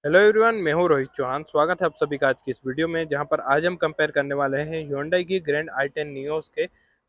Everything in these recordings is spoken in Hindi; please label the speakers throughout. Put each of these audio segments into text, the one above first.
Speaker 1: हेलो एवरीवन, मैं हूं रोहित चौहान। स्वागत है आप सभी का आज की इस वीडियो में, जहां पर आज हम कंपेयर करने वाले हैं Hyundai की ग्रैंड i10 नियोस के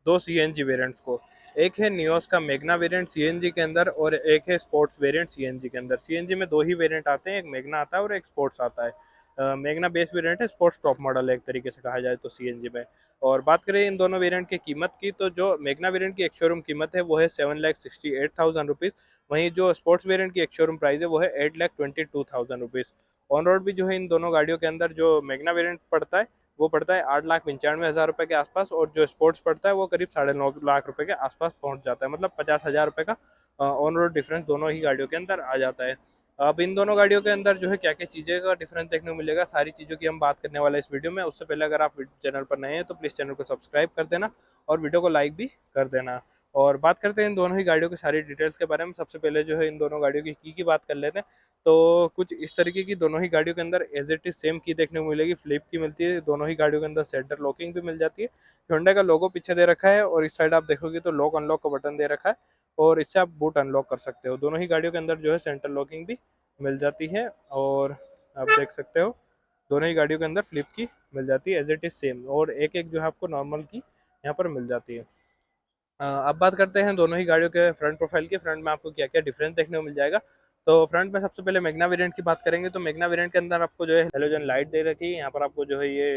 Speaker 1: दो सीएनजी वेरिएंट्स को। एक है नियोस का मैग्ना वेरिएंट सीएनजी के अंदर और एक है स्पोर्ट्स वेरिएंट सीएनजी के अंदर। सीएनजी में दो ही वेरिएंट आते हैं, एक मैग्ना आता है और एक स्पोर्ट्स आता है। मैग्ना बेस वेरिएंट है, स्पोर्ट्स टॉप मॉडल है एक तरीके से कहा जाए तो सीएनजी में। और बात करें इन दोनों वेरिएंट की कीमत की, तो जो मैग्ना वेरिएंट की एक शोरूम कीमत है वो है 7,68,000 रुपीज़। वहीं जो स्पोर्ट्स वेरिएंट की एक शोरूम प्राइस है वो है 8,22,000 रुपीज़। ऑन रोड भी जो है इन दोनों गाड़ियों के अंदर जो मैग्ना वेरिएंट पड़ता है वो पड़ता है 8,95,000 रुपये के आसपास, और जो स्पोर्ट्स पड़ता है वो करीब 9.5 लाख रुपए के आसपास पहुंच जाता है। मतलब 50,000 रुपये का ऑन रोड डिफरेंस दोनों ही गाड़ियों के अंदर आ जाता है। अब इन दोनों गाड़ियों के अंदर जो है क्या क्या चीज़ें का डिफरेंस देखने को मिलेगा, सारी चीज़ों की हम बात करने वाले इस वीडियो में। उससे पहले अगर आप चैनल पर नए हैं तो प्लीज़ चैनल को सब्सक्राइब कर देना और वीडियो को लाइक भी कर देना। और बात करते हैं इन दोनों ही गाड़ियों की सारी डिटेल्स के बारे में। सबसे पहले जो है इन दोनों गाड़ियों की बात कर लेते हैं। तो कुछ इस तरीके की दोनों ही गाड़ियों के अंदर एज इट इज सेम की देखने को मिलेगी, फ्लिप की मिलती है। दोनों ही गाड़ियों के अंदर सेंटर लॉकिंग भी मिल जाती है। Hyundai का लोगो पीछे दे रखा है और इस साइड आप देखोगे तो लॉक अनलॉक का बटन दे रखा है और इससे आप बूट अनलॉक कर सकते हो। दोनों ही गाड़ियों के अंदर जो है सेंटर लॉकिंग भी मिल जाती है। और आप देख सकते हो दोनों ही गाड़ियों के अंदर फ्लिप की मिल जाती है एज इट इज सेम, और एक एक जो है आपको नॉर्मल की यहाँ पर मिल जाती है। अब बात करते हैं दोनों ही गाड़ियों के फ्रंट प्रोफाइल की। फ्रंट में आपको क्या क्या डिफरेंस देखने को मिल जाएगा। तो फ्रंट में सबसे पहले मैग्ना वेरिएंट की बात करेंगे तो मैग्ना वेरिएंट के अंदर आपको जो है हेलोजन लाइट दे रखी है। यहाँ पर आपको जो है ये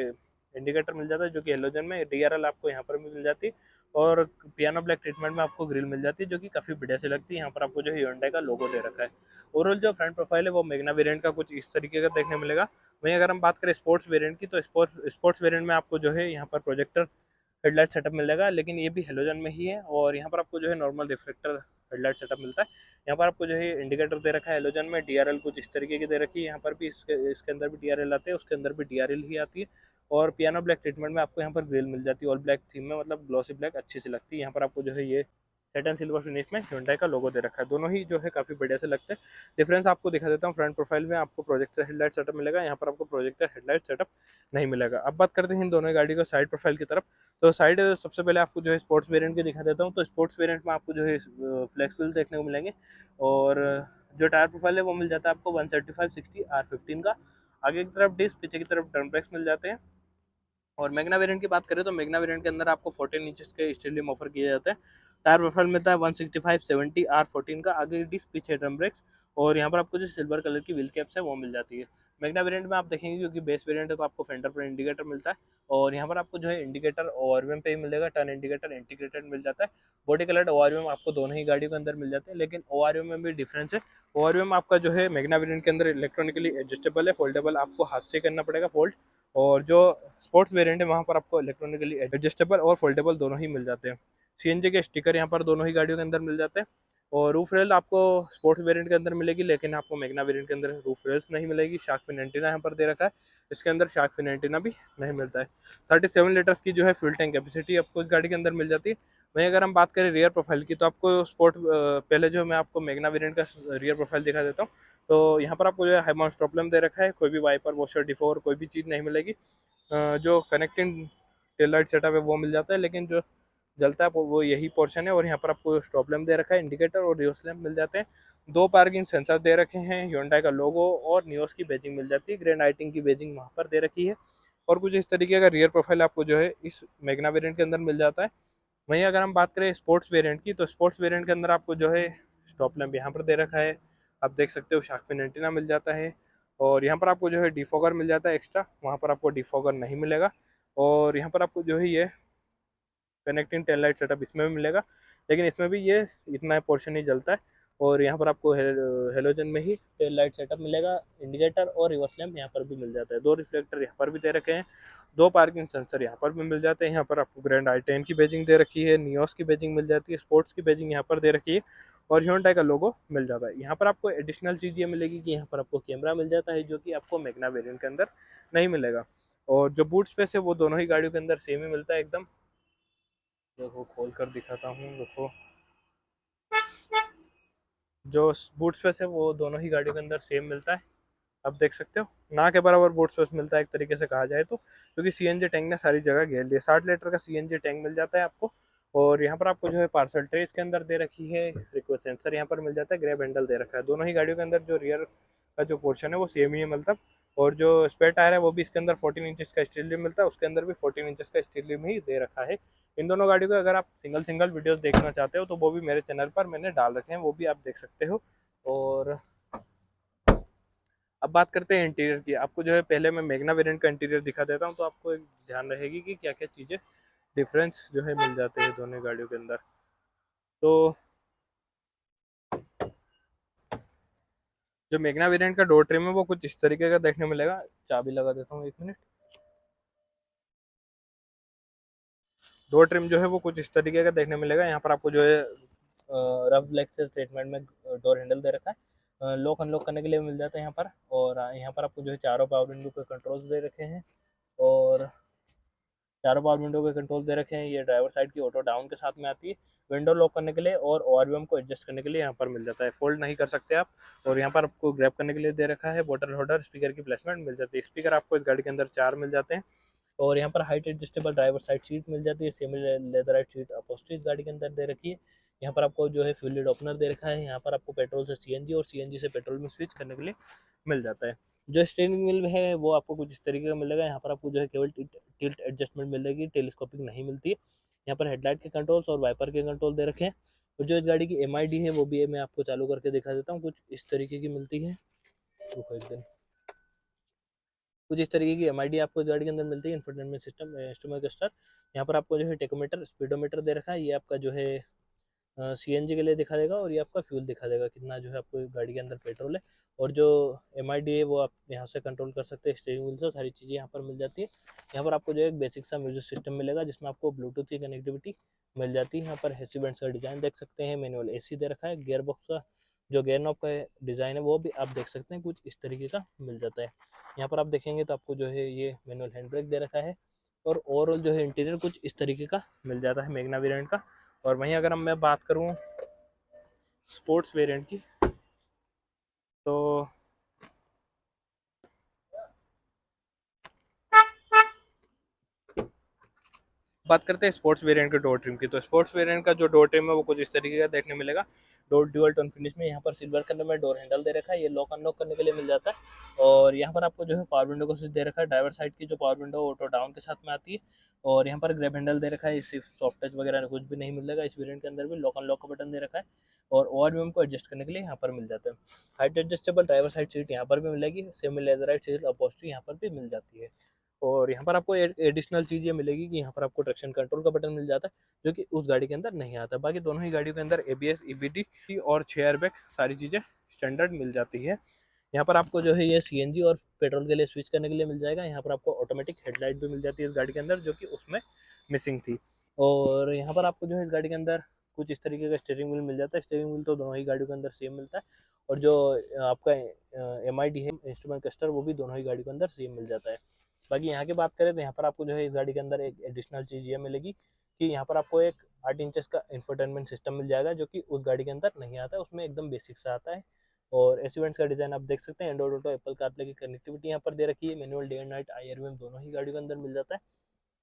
Speaker 1: इंडिकेटर मिल जाता है जो कि हेलोजन में, डीआरएल आपको यहाँ पर भी मिल जाती है। और पियानो ब्लैक ट्रीटमेंट में आपको ग्रिल मिल जाती है जो कि काफ़ी बढ़िया से लगती है। यहाँ पर आपको जो है Hyundai का लोगो दे रखा है। ओवरऑल जो फ्रंट प्रोफाइल है वो मैग्ना वेरिएंट का कुछ इस तरीके का देखने मिलेगा। वहीं अगर हम बात करें स्पोर्ट्स वेरिएंट की, तो स्पोर्ट्स वेरिएंट में आपको जो है यहाँ पर प्रोजेक्टर हेडलाइट सेटअप मिलेगा, लेकिन ये भी हेलोजन में ही है। और यहाँ पर आपको जो है नॉर्मल रिफ्लेक्टर हेडलाइट सेटअप मिलता है। यहाँ पर आपको जो है इंडिकेटर दे रखा है हेलोजन में। डीआरएल कुछ इस तरीके की दे रखी है। यहाँ पर भी इसके अंदर भी डीआरएल आते हैं, उसके अंदर भी डीआरएल ही आती है। और पियानो ब्लैक ट्रीटमेंट में आपको यहाँ पर ग्रिल मिल जाती है ऑल ब्लैक थीम में, मतलब ग्लॉसी ब्लैक अच्छी सी लगती है। यहाँ पर आपको जो है ये सेटन सिल्वर फिनिश में Hyundai का लोगो दे रखा है। दोनों ही जो है काफ़ी बढ़िया से लगते हैं। डिफरेंस आपको दिखा देता हूँ। फ्रंट प्रोफाइल में आपको प्रोजेक्टर हेडलाइट सेटअप मिलेगा, यहाँ पर आपको प्रोजेक्टर हेडलाइट सेटअप नहीं मिलेगा। अब बात करते हैं इन दोनों गाड़ी को साइड प्रोफाइल की तरफ। तो साइड सबसे पहले आपको जो है स्पोर्ट्स वेरिएंट के दिखा देता हूँ। तो स्पोर्ट्स वेरिएंट में आपको जो है फ्लेक्स व्हील देखने को मिलेंगे। और जो टायर प्रोफाइल है वो मिल जाता है आपको 175/60 R15 का। आगे की तरफ डिस्क, पीछे की तरफ ड्रम ब्रेक्स मिल जाते हैं। और मैग्ना वेरिएंट की बात करें तो मैग्ना वेरिएंट के अंदर आपको 14 इंचेस के स्टीलियम ऑफर किए जाते हैं। टायर प्रोफाइल मिलता है 165/70 R14 का। आगे डिस्क, पीछे ड्रम ब्रेक्स। और यहाँ पर आपको जो सिल्वर कलर की व्हील कैप्स है वो मिल जाती है। मैग्ना वेरिएंट में आप देखेंगे क्योंकि बेस वेरिएंट है तो आपको फेंडर पर इंडिकेटर मिलता है। और यहाँ पर आपको जो है इंडिकेटर ओआरवीएम पे ही मिलेगा, टर्न इंडिकेटर इंटीग्रेटेड मिल जाता है। बॉडी कलर्ड ओआरवीएम आपको दोनों ही गाड़ियों के अंदर मिल जाते हैं, लेकिन ओआरवीएम में भी डिफरेंस है। ओआरवीएम आपका जो है मैग्ना वेरिएंट के अंदर इलेक्ट्रॉनिकली एडजस्टेबल है, फोल्डेबल आपको हाथ से करना पड़ेगा फोल्ड। और जो स्पोर्ट्स वेरिएंट है वहाँ पर आपको इलेक्ट्रॉनिकली एडजस्टेबल और फोल्डेबल दोनों ही मिल जाते हैं। सीएनजी के स्टिकर यहाँ पर दोनों ही गाड़ियों के अंदर मिल जाते हैं। और रूफ रेल आपको स्पोर्ट्स वेरिएंट के अंदर मिलेगी, लेकिन आपको मैग्ना वेरिएंट के अंदर रूफ रेल्स नहीं मिलेगी। शार्क फिन एंटीना यहाँ पर दे रखा है, इसके अंदर शार्क फिन एंटीना भी नहीं मिलता है। 37 लीटर्स की जो है फ्यूल टैंक कैपेसिटी आपको इस गाड़ी के अंदर मिल जाती है। वहीं अगर हम बात करें रियर प्रोफाइल की, तो आपको पहले जो मैं आपको मैग्ना वेरिएंट का रियर प्रोफाइल दिखा देता हूँ। तो यहाँ पर आपको जो है हाई माउंट स्टॉप लैम्प दे रखा है, कोई भी वाइपर, वॉशर, डिफोर कोई भी चीज़ नहीं मिलेगी। जो कनेक्टिंग टेल लाइट सेटअप है वो मिल जाता है, लेकिन जो जलता है वो यही पोर्शन है। और यहाँ पर आपको स्टॉप लैम्प दे रखा है, इंडिकेटर और रिवर्स लैम्प मिल जाते हैं। दो पार्किंग सेंसर दे रखे हैं, Hyundai का लोगो और नियोस की बैजिंग मिल जाती है। ग्रैंड आई की बैजिंग वहाँ पर दे रखी है। और कुछ इस तरीके का रियर प्रोफाइल आपको जो है इस मैग्ना वेरिएंट के अंदर मिल जाता है। वहीं अगर हम बात करें स्पोर्ट्स वेरिएंट की, तो स्पोर्ट्स वेरिएंट के अंदर आपको जो है स्टॉप लैम्प यहाँ पर दे रखा है, आप देख सकते हो। शार्क फिन एंटीना मिल जाता है। और यहाँ पर आपको जो है डिफॉगर मिल जाता है एक्स्ट्रा, वहाँ पर आपको डिफॉगर नहीं मिलेगा। और यहाँ पर आपको जो है ये कनेक्टिंग टेल लाइट सेटअप इसमें भी मिलेगा, लेकिन इसमें भी ये इतना पोर्शन ही जलता है। और यहाँ पर आपको हेलोजन में ही टेल लाइट सेटअप मिलेगा, इंडिकेटर और रिवर्स लैम्प यहाँ पर भी मिल जाता है। दो रिफ्लेक्टर यहाँ पर भी दे रखे हैं, दो पार्किंग सेंसर यहाँ पर भी मिल जाते हैं। यहाँ पर आपको ग्रैंड i10 की बैजिंग दे रखी है, नियोस की बैजिंग मिल जाती है, स्पोर्ट्स की बैजिंग यहाँ पर दे रखी है। और Hyundai का लोगो मिल जाता है। यहाँ पर आपको एडिशनल चीज़ ये मिलेगी कि यहाँ पर आपको कैमरा मिल जाता है, जो कि आपको मैग्ना वेरिएंट के अंदर नहीं मिलेगा। और जो बूट स्पेस है वो दोनों ही गाड़ियों के अंदर सेम ही मिलता है एकदम। देखो खोल कर दिखाता हूँ, देखो जो बूट स्पेस है वो दोनों ही गाड़ियों के अंदर सेम मिलता है। आप देख सकते हो ना के बराबर बूट स्पेस मिलता है एक तरीके से कहा जाए तो, क्योंकि सीएनजी टैंक ने सारी जगह घेर लिया। 60 लीटर का सीएनजी टैंक मिल जाता है आपको। और यहाँ पर आपको जो है पार्सल ट्रे इसके अंदर दे रखी है, रिक्वेस्ट सेंसर यहाँ पर मिल जाता है, ग्रैब हैंडल दे रखा है। दोनों ही गाड़ियों के अंदर जो रियर का जो पोर्शन है वो सेम ही है मतलब। और जो स्पेयर टायर है वो भी इसके अंदर 14 इंचेस का स्टील रिम मिलता है, उसके अंदर भी 14 इंचेस का स्टील रिम ही दे रखा है। इन दोनों गाड़ियों का अगर आप सिंगल सिंगल वीडियोस देखना चाहते हो तो वो भी मेरे चैनल पर मैंने डाल रखे हैं, वो भी आप देख सकते हो। और अब बात करते हैं इंटीरियर की। आपको जो है पहले मैं मैग्ना वेरिएंट का इंटीरियर दिखा देता हूँ, तो आपको एक ध्यान रहेगी कि क्या क्या चीज़ें डिफरेंस जो है मिल जाते हैं दोनों गाड़ियों के अंदर। तो जो मैग्ना वेरिएंट का डोर ट्रिम है वो कुछ इस तरीके का देखने को मिलेगा। चाबी लगा देता हूँ, 1 मिनट। डोर ट्रिम जो है वो कुछ इस तरीके का देखने मिलेगा। यहाँ पर आपको जो है रफ ब्लैक से ट्रीटमेंट में डोर हैंडल दे रखा है, लॉक अनलॉक करने के लिए मिल जाता है यहाँ पर। और यहाँ पर आपको जो है चारों पावर विंडो के कंट्रोल्स दे रखे हैं, और चारों पावर विंडो के कंट्रोल दे रखे हैं। ये ड्राइवर साइड की ऑटो डाउन के साथ में आती है। विंडो लॉक करने के लिए और ओआरवीएम को एडजस्ट करने के लिए यहाँ पर मिल जाता है, फोल्ड नहीं कर सकते आप। और यहाँ पर आपको ग्रैब करने के लिए दे रखा है बोतल होल्डर, स्पीकर की प्लेसमेंट मिल जाती है। स्पीकर आपको इस गाड़ी के अंदर 4 मिल जाते हैं। और यहाँ पर height adjustable driver side seat मिल जाती है, सेमी लेदराइट सीट अपहोल्स्ट्री इस गाड़ी के अंदर दे रखी है। यहाँ पर आपको जो है फ्यूल लिड ओपनर दे रखा है। यहाँ पर आपको पेट्रोल से सीएनजी और सीएनजी से पेट्रोल में स्विच करने के लिए मिल जाता है। जो स्टीयरिंग व्हील है वो आपको कुछ इस तरीके का मिलेगा। यहाँ पर आपको जो है केवल टिल्ट एडजस्टमेंट मिलेगी, टेलीस्कोपिक नहीं मिलती है। यहाँ पर हेडलाइट के कंट्रोल्स और वाइपर के कंट्रोल दे रखे हैं। और जो इस गाड़ी की एमआईडी है वो भी मैं आपको चालू करके दिखा देता हूँ, कुछ इस तरीके की मिलती है। रुको एक दिन। कुछ इस तरीके की एमआईडी आपको इस गाड़ी के अंदर मिलती है। Infotainment system, instrument cluster. यहाँ पर आपको जो है टेकोमीटर, स्पीडोमीटर दे रखा है। ये आपका जो है सीएनजी के लिए दिखा देगा, और ये आपका फ्यूल दिखा देगा कितना जो है आपको गाड़ी के अंदर पेट्रोल है। और जो एमआईडी है वो आप यहाँ से कंट्रोल कर सकते हैं, स्टीयरिंग व्हील से सारी चीज़ें यहाँ पर मिल जाती है। यहाँ पर आपको जो है एक बेसिक सा म्यूजिक सिस्टम मिलेगा, जिसमें आपको ब्लूटूथ की कनेक्टिविटी मिल जाती है। यहाँ पर हेसी बेंट्स का डिज़ाइन देख सकते हैं, मैनुअल एसी दे रखा है। गियर बॉक्स का जो गेयर नॉब का डिज़ाइन है वो भी आप देख सकते हैं, कुछ इस तरीके का मिल जाता है। यहाँ पर आप देखेंगे तो आपको जो है ये मैनुअल हैंड ब्रेक दे रखा है। और ओवरऑल जो है इंटीरियर कुछ इस तरीके का मिल जाता है मैग्ना वेरिएंट का। और वहीं अगर मैं बात करूँ स्पोर्ट्स वेरिएंट की, तो बात करते हैं स्पोर्ट्स वेरिएंट के डोर ट्रिम की। तो स्पोर्ट्स वेरिएंट का जो डोर ट्रिम है वो कुछ इस तरीके का देखने मिलेगा। डोर ड्यूअल टोन फिनिश में यहाँ पर सिल्वर कलर में डोर हैंडल दे रखा है, ये लॉक अनलॉक करने के लिए मिल जाता है। और यहाँ पर आपको जो है पावर विंडो को स्विच दे रखा है। ड्राइवर साइड की जो पावर विंडो ऑटो डाउन के साथ में आती है। और यहाँ पर ग्रैब हैंडल दे रखा है, सिर्फ सॉफ्ट टच वगैरह कुछ भी नहीं मिलेगा। इस वेरिएंट के अंदर भी लॉक अनलॉक का बटन दे रखा है, और ओआरवीएम को एडजस्ट करने के लिए यहाँ पर मिल जाता है। Height adjustable driver side seat यहाँ पर भी मिलेगी, सेमी लेदराइट सीट अपहोल्स्ट्री यहाँ पर भी मिल जाती है। और यहाँ पर आपको एडिशनल चीज़ ये मिलेगी कि यहाँ पर आपको ट्रैक्शन कंट्रोल का बटन मिल जाता है, जो कि उस गाड़ी के अंदर नहीं आता। बाकी दोनों ही गाड़ियों के अंदर एबीएस, ईबीडी और 6 एयरबैग सारी चीज़ें स्टैंडर्ड मिल जाती है। यहाँ पर आपको जो है ये सीएनजी और पेट्रोल के लिए स्विच करने के लिए मिल जाएगा। यहाँ पर आपको ऑटोमेटिक हेडलाइट भी मिल जाती है इस गाड़ी के अंदर, जो कि उसमें मिसिंग थी। और यहाँ पर आपको जो है इस गाड़ी के अंदर कुछ इस तरीके का स्टीयरिंग व्हील मिल जाता है। स्टीयरिंग व्हील तो दोनों ही गाड़ियों के अंदर सेम मिलता है। और जो आपका एमआईडी है, इंस्ट्रूमेंट क्लस्टर, वो भी दोनों ही गाड़ी के अंदर सेम मिल जाता है। बाकी यहाँ की बात करें तो यहाँ पर आपको जो है इस गाड़ी के अंदर एक एडिशनल चीज़ ये मिलेगी कि यहाँ पर आपको एक 8 इंचेस का इंफोटेनमेंट सिस्टम मिल जाएगा, जो कि उस गाड़ी के अंदर नहीं आता है, उसमें एकदम बेसिक सा आता है। और एसी वेंट्स का डिज़ाइन आप देख सकते हैं। एंड्रॉइड ऑटो, एप्पल कारप्ले की कनेक्टिविटी यहाँ पर दे रखी है। Manual day and night IRVM दोनों ही गाड़ियों के अंदर मिल जाता है।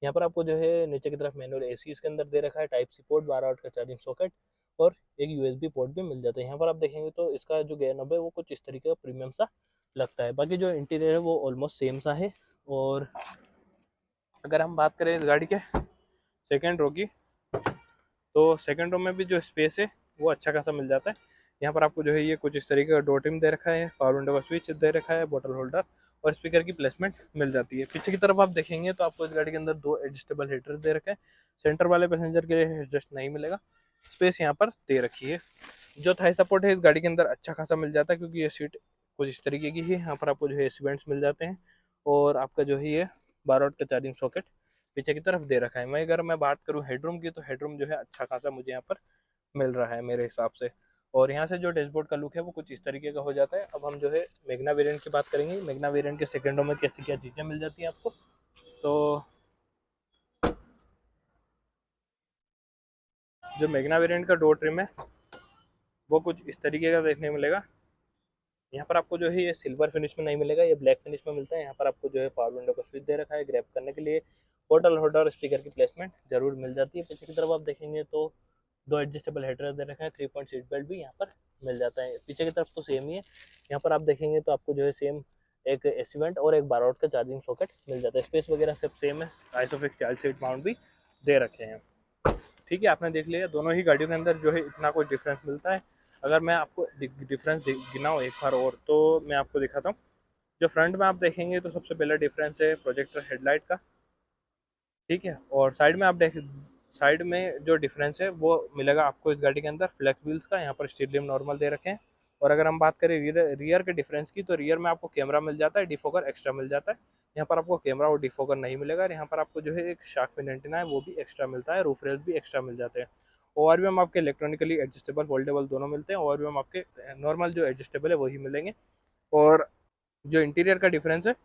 Speaker 1: यहाँ पर आपको जो है नीचे की तरफ मैनुअल एसी इसके अंदर दे रखा है, टाइप सी पोर्ट, 12 वाट का चार्जिंग सॉकेट, और एक यूएसबी पोर्ट भी मिल जाता है। यहाँ पर आप देखेंगे तो इसका जो गेयर नॉब है वो कुछ इस तरीके का प्रीमियम सा लगता है। बाकी जो इंटीरियर है वो ऑलमोस्ट सेम सा है। और अगर हम बात करें इस गाड़ी के सेकेंड रो की, तो सेकेंड रो में भी जो स्पेस है वो अच्छा खासा मिल जाता है। यहाँ पर आपको जो है ये कुछ इस तरीके का डोर ट्रिम दे रखा है, पावर विंडो का स्विच दे रखा है, बोतल होल्डर और स्पीकर की प्लेसमेंट मिल जाती है। पीछे की तरफ आप देखेंगे तो आपको इस गाड़ी के अंदर 2 एडजस्टेबल हीटर दे रखे हैं। सेंटर वाले पैसेंजर के लिए एडजस्ट नहीं मिलेगा, स्पेस यहाँ पर दे रखी है। जो थाई सपोर्ट है इस गाड़ी के अंदर अच्छा खासा मिल जाता है, क्योंकि ये सीट कुछ इस तरीके की है। यहाँ पर आपको जो है एसी वेंट्स मिल जाते हैं, और आपका जो है ये 12 वाट का चार्जिंग सॉकेट पीछे की तरफ दे रखा है। मैं अगर मैं बात करूँ हेडरूम की, तो हेडरूम जो है अच्छा खासा मुझे यहाँ पर मिल रहा है मेरे हिसाब से। और यहाँ से जो डैशबोर्ड का लुक है वो कुछ इस तरीके का हो जाता है। अब हम जो है मैग्ना वेरिएंट की बात करेंगे। मैग्ना वेरिएंट के सेकेंडों में कैसी क्या चीज़ें मिल जाती हैं आपको, तो जो मैग्ना वेरिएंट का डोर ट्रिम है वो कुछ इस तरीके का देखने को मिलेगा। यहाँ पर आपको जो है ये सिल्वर फिनिश में नहीं मिलेगा, ये ब्लैक फिनिश में मिलता है। यहाँ पर आपको जो है पावर विंडो का स्विच दे रखा है ग्रैब करने के लिए,
Speaker 2: बोतल होल्डर स्पीकर की प्लेसमेंट जरूर मिल जाती है। पीछे की तरफ आप देखेंगे तो दो एडजस्टेबल हेडरेस्ट दे रखे हैं, 3 पॉइंट सीट बेल्ट भी यहाँ पर मिल जाता है। पीछे की तरफ तो सेम ही है, यहाँ पर आप देखेंगे तो आपको जो है सेम एक एसी वेंट और एक 12 वोल्ट का चार्जिंग सॉकेट मिल जाता है। स्पेस वगैरह सब सेम है, आइसोफिक्स चाइल्ड सीट माउंट भी दे रखे हैं। ठीक है, आपने देख लिया दोनों ही गाड़ियों के अंदर जो है इतना कोई डिफरेंस मिलता है। अगर मैं आपको डिफरेंस गिनाऊँ एक बार और तो मैं आपको दिखाता हूँ। जो फ्रंट में आप देखेंगे तो सबसे पहला डिफरेंस है प्रोजेक्टर हेडलाइट का। ठीक है, और साइड में आप देख, साइड में जो डिफरेंस है वो मिलेगा आपको इस गाड़ी के अंदर फ्लैक्स व्हील्स का। यहाँ पर स्टीरियम नॉर्मल दे रखे हैं। और अगर हम बात करें रियर के डिफरेंस की, तो रियर में आपको कैमरा मिल जाता है, डिफोकर एक्स्ट्रा मिल जाता है। यहाँ पर आपको कैमरा और डिफोकर नहीं मिलेगा। और यहाँ पर आपको जो है एक शार्क फिन एंटीना है वो भी एक्स्ट्रा मिलता है, रूफ रेल्स भी एक्स्ट्रा मिल जाते हैं। और भी हम आपके इलेक्ट्रॉनिकली एडजस्टेबल फोल्डेबल दोनों मिलते हैं, और भी हम आपके नॉर्मल जो एडजस्टेबल है वही मिलेंगे। और जो इंटीरियर का डिफरेंस है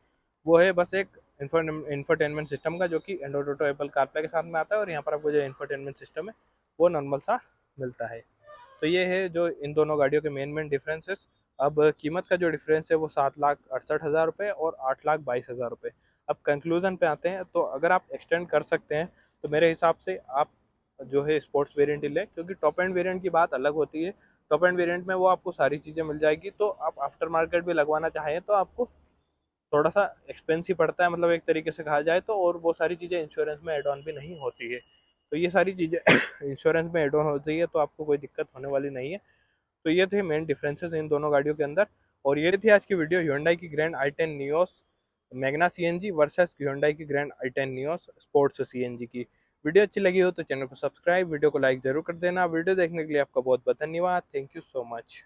Speaker 2: वो है बस एक इंफोटेनमेंट सिस्टम का, जो कि एंड्रॉइड ऑटो एप्पल कारप्ले के साथ में आता है। और यहाँ पर आपको जो इंफोटेनमेंट सिस्टम है वो नॉर्मल सा मिलता है। तो ये है जो इन दोनों गाड़ियों के मेन डिफरेंसेस। अब कीमत का जो डिफरेंस है वो 7,68,000 रुपये और 8,22,000 रुपये। अब कंक्लूजन पे आते हैं, तो अगर आप एक्सटेंड कर सकते हैं तो मेरे हिसाब से आप जो है स्पोर्ट्स वेरिएंट ही लें, क्योंकि टॉप एंड वेरिएंट की बात अलग होती है। टॉप एंड वेरिएंट में वो आपको सारी चीज़ें मिल जाएगी, तो आप आफ्टर मार्केट भी लगवाना चाहें तो आपको थोड़ा सा एक्सपेंसिव पड़ता है, मतलब एक तरीके से कहा जाए तो। और वो सारी चीज़ें इंश्योरेंस में एड ऑन भी नहीं होती है। तो ये सारी चीज़ें इंश्योरेंस में एड ऑन होती है, तो आपको कोई दिक्कत होने वाली नहीं है। तो ये थे मेन डिफरेंसेस इन दोनों गाड़ियों के अंदर। और ये थी आज की वीडियो Hyundai की grand i10 Nios Magna CNG versus Hyundai की grand i10 Nios sports CNG की। वीडियो अच्छी लगी हो तो चैनल को सब्सक्राइब, वीडियो को लाइक जरूर कर देना। वीडियो देखने के लिए आपका बहुत बहुत धन्यवाद। Thank you so much.